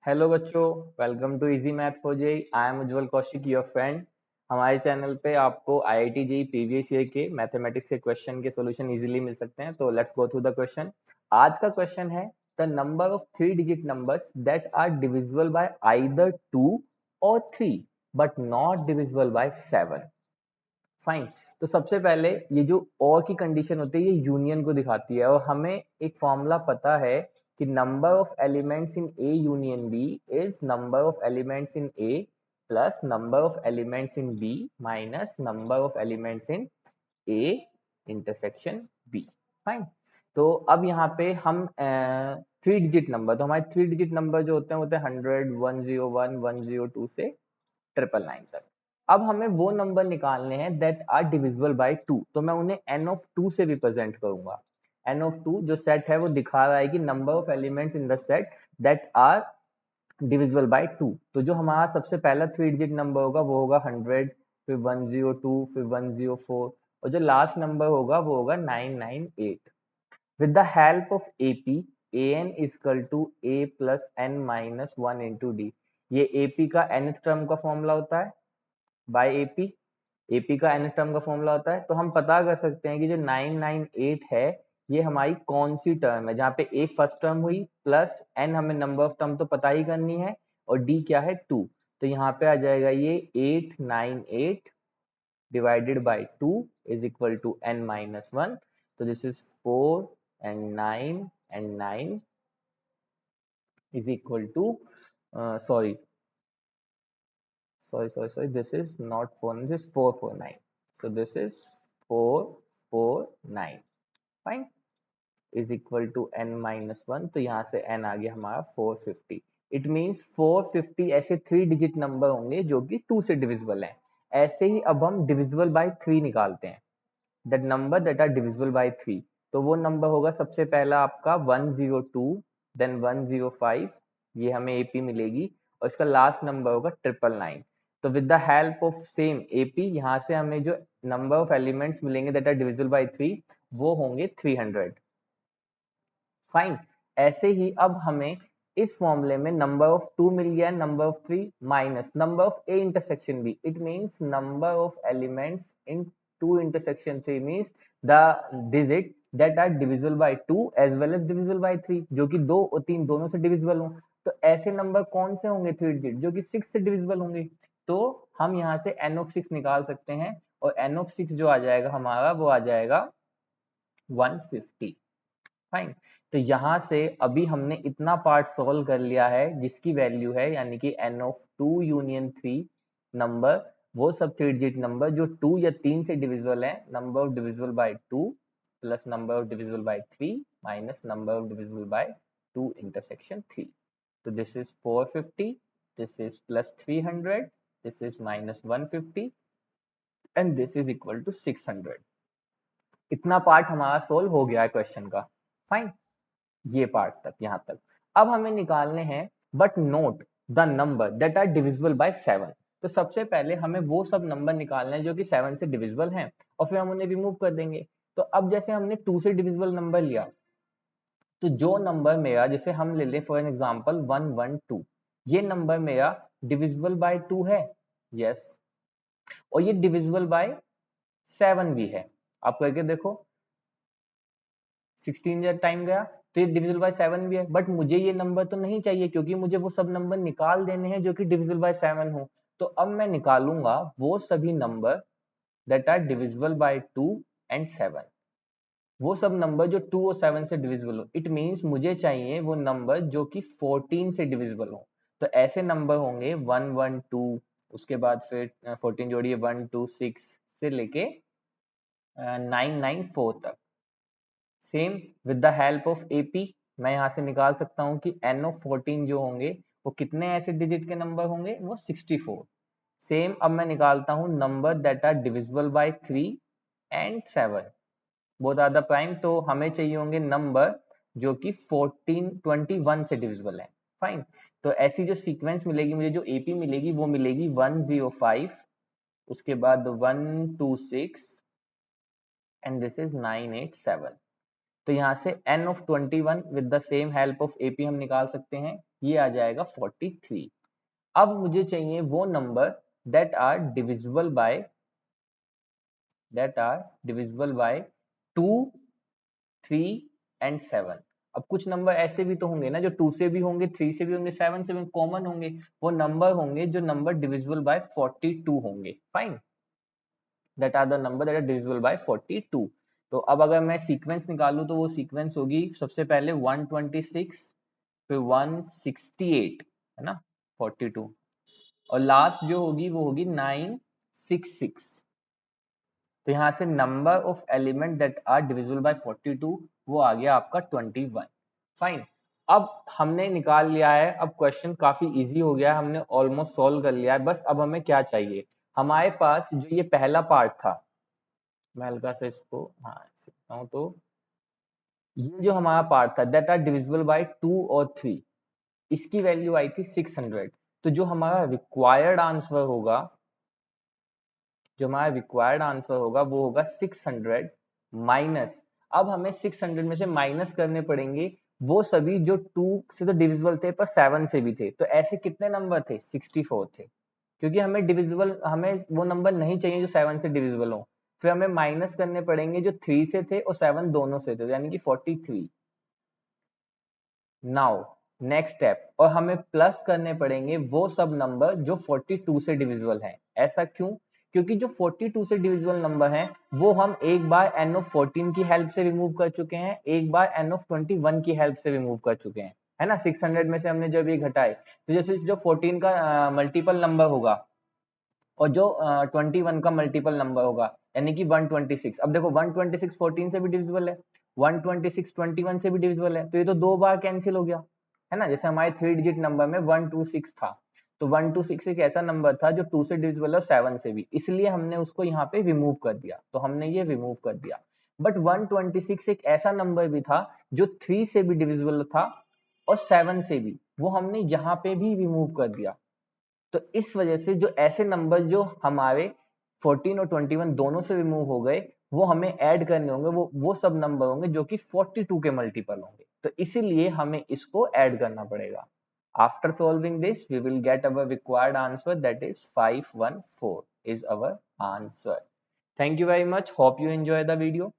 Hello बच्चों, welcome to easy math for JEE. I am Ujjwal Kaushik, your friend. हमारे channel पे आपको आईआईटी जेई प्रीवियस ईयर के mathematics के क्वेश्चन के सॉल्यूशन इजीली मिल सकते हैं। तो let's go through the question. आज का क्वेश्चन है the number of 3 digit numbers that are divisible by either 2 और 3 but not divisible by 7। Fine. तो सबसे पहले ये जो और की कंडीशन होती है ये यूनियन को दिखाती है, और हमें एक फॉर्मूला पता है कि number of elements in A union B is number of elements in A plus number of elements in B minus number of elements in A intersection B. Fine. तो अब यहाँ पे हम 3 डिजिट नंबर, तो हमारे 3 डिजिट नंबर जो होते हैं 100, 101, 102 से 999 तक। अब हमें वो नंबर निकालने हैं दैट आर डिविजिबल बाय 2, तो मैं उन्हें n ऑफ 2 से रिप्रेजेंट करूंगा। n ऑफ 2 जो सेट है वो दिखा रहा है कि number of elements in the set that are divisible by 2। तो जो हमारा सबसे पहला 3 डिजिट नंबर होगा वो होगा 100, फिर 102, फिर 104, और जो लास्ट नंबर होगा वो होगा 998। With the help of AP, AN is equal to A plus N minus 1 into D। ये AP का nth टर्म का फॉर्मूला होता है बाय AP। AP का nth टर्म का फॉर्मूला होता है, तो हम पता कर सकते हैं कि जो 998 है ये हमारी कौन सी टर्म है, जहाँ पे A फर्स्ट टर्म हुई प्लस N हमें नंबर ऑफ टर्म तो पता ही करनी है, और D क्या है 2। तो यहाँ पे आ जाएगा ये 898 divided by 2 is equal to n minus 1. So this is 4 and 9 and 9 is equal to sorry, this is not 4, this is 449. So this is 449. Fine. Is equal to n minus 1. तो यहाँ से n आ गया हमारा 450. It means 450 ऐसे 3 digit number होंगे जो कि 2 से डिविजिबल हैं। ऐसे ही अब हम डिविजिबल बाय 3 निकालते हैं, that number that are divisible by 3। तो वो नंबर होगा सबसे पहला आपका 102, देन 105, ये हमें एपी मिलेगी, और इसका लास्ट नंबर होगा 999। तो with the help of same AP यहाँ से हमें जो नंबर ऑफ एलिमेंट्स मिलेंगे दैट आर डिविजिबल बाय 3 वो होंगे 300। फाइन। ऐसे ही अब हमें इस फॉर्मूले में नंबर ऑफ 2 मिल गया, number of 3 minus number of A intersection B. It means number of elements in 2 intersection 3 means the digit that are divisible by 2 as well as divisible by 3, जो कि 2 और 3 दोनों से डिविजिबल हो। तो ऐसे नंबर कौन से होंगे 3 डिजिट जो कि 6 से डिविजिबल होंगे। तो हम यहाँ से n ऑफ 6 निकाल सकते हैं, और n ऑफ 6 जो आ जाएगा हमारा वो आ जाएगा 150। फाइन। तो यहाँ से अभी हमने इतना पार्ट सॉल्व कर लिया है जिसकी वैल्यू है यानी कि n ऑफ 2 यूनियन 3 नंबर, वो सब 3 डिजिट नंबर जो 2 या 3 से डिविजिबल है, number of divisible by 2 plus number of divisible by 3 minus number of divisible by 2 intersection 3। तो this is 450, this is plus 300, this is minus 150 and this is equal to 600। इतना part हमारा solve हो गया है question का। Fine. ये part तक, यहां तक। अब हमें निकालने हैं but note the number that are divisible by 7। तो सबसे पहले हमें वो सब नंबर निकालने हैं जो कि 7 से डिविजिबल हैं, और फिर हम उन्हें रिमूव कर देंगे। तो अब जैसे हमने 2 से डिविजिबल नंबर लिया, तो जो नंबर मेरा, जैसे हम ले लें फॉर एन एग्जांपल 112, ये नंबर मेरा डिविजिबल बाय 2 है, यस, और ये डिविजिबल बाय 7 भी है। आप करके देखो, 16 टाइम गया तो ये डिविजिबल बाय 7 भी है, बट मुझे ये नंबर तो नहीं चाहिए क्योंकि मुझे वो सब नंबर निकाल देने हैं जो कि डिविजिबल बाय 7 हो। तो अब मैं निकालूंगा वो सभी number that are divisible by 2 and 7, वो सब नंबर जो 2 और 7 से डिविजिबल हो। इट मींस मुझे चाहिए वो नंबर जो कि 14 से डिविजिबल हो। तो ऐसे नंबर होंगे 112, उसके बाद फिर 14 जोड़िए 126 से लेके 994 तक। Same with the help of AP मैं यहाँ से निकाल सकता हूँ कि n ऑफ 14 जो होंगे वो कितने ऐसे डिजिट के नंबर होंगे, वो 64। सेम अब मैं निकालता हूँ number that are divisible by 3 and 7, both are the prime. तो हमें चाहिए होंगे नंबर जो कि 21 से डिविजिबल है। फाइन। तो ऐसी जो सीक्वेंस मिलेगी मुझे, जो एपी मिलेगी वो मिलेगी 105, उसके बाद 126 एंड दिस इज 987। तो यहाँ से n of 21 with the same help of AP हम निकाल सकते हैं, ये आ जाएगा 43। अब मुझे चाहिए वो number that are divisible by 2, 3 and 7। अब कुछ नंबर ऐसे भी तो होंगे ना जो 2 से भी होंगे, 3 से भी होंगे, 7 से भी कॉमन होंगे, वो नंबर होंगे जो नंबर डिविजिबल बाय 42 होंगे। Fine, that are the number that are divisible by 42। तो अब अगर मैं सीक्वेंस निकालूं तो वो सीक्वेंस होगी सबसे पहले 126, फिर 168, है ना, 42, और लास्ट जो होगी वो होगी 966। तो यहाँ से number of element that are divisible by 42 वो आ गया आपका 21। फाइन, अब हमने निकाल लिया है, अब क्वेश्चन काफी इजी हो गया है, हमने ऑलमोस्ट सॉल्व कर लिया है। बस अब हमें क्या चाहिए, हमारे पास जो ये पहला पार्ट था, मैं हल्का सा इसको हाँ लिखता हूँ, तो ये जो हमारा पार्ट था दैट आर डिविजिबल बाय 2 और 3, इसकी वैल्यू आई थी 600। तो जो हमारा रिक्वायर्ड आंसर होगा, वो होगा 600 माइनस, अब हमें 600 में से माइनस करने पड़ेंगे वो सभी जो 2 से तो डिविजिबल थे पर 7 से भी थे। तो ऐसे कितने नंबर थे, 64 थे, क्योंकि हमें वो नंबर नहीं चाहिए जो 7 से डिविजिबल हो। फिर हमें माइनस करने पड़ेंगे जो 3 से थे और 7 दोनों से थे, यानी कि 43। नाउ नेक्स्ट स्टेप, और हमें प्लस करने पड़ेंगे वो सब नंबर जो 42 से डिविजिबल हैं। ऐसा क्यों, क्योंकि जो 42 से डिविजिबल नंबर हैं वो हम एक बार n ऑफ 14 की हेल्प से रिमूव कर चुके हैं, एक बार n ऑफ 21 की हेल्प से रिमूव कर चुके हैं, है ना। 600 में से हमने जब ये घटाए, तो जैसे जो 14 का मल्टीपल नंबर होगा और जो 21 का मल्टीपल नंबर होगा, यानी कि 126। अब देखो 126 14 से भी डिविजिबल है, 126 21 से भी डिविजिबल है, तो ये तो दो बार कैंसिल हो गया, है ना। जैसे हमारे 3 डिजिट नंबर में 126 था, तो 126 एक ऐसा नंबर था जो 2 से डिविजिबल है और 7 से भी, इसलिए हमने उसको यहाँ पे रिमूव कर दिया, तो हमने ये रिमूव कर दिया। बट 126 एक ऐसा नंबर भी था जो 3 से भी डिविजिबल था और 7 से भी, वो हमने यहाँ पे भी रिमूव कर दिया। तो इस वजह से जो ऐसे नंबर जो हमारे 14 और 21 दोनों से रिमूव हो गए, वो हमें ऐड करने होंगे, वो सब नंबर होंगे जो कि 42 के मल्टीपल होंगे, तो इसीलिए हमें इसको ऐड करना पड़ेगा। After solving this we will get our required answer, that is 514 is our answer. Thank you very much, hope you enjoy the video.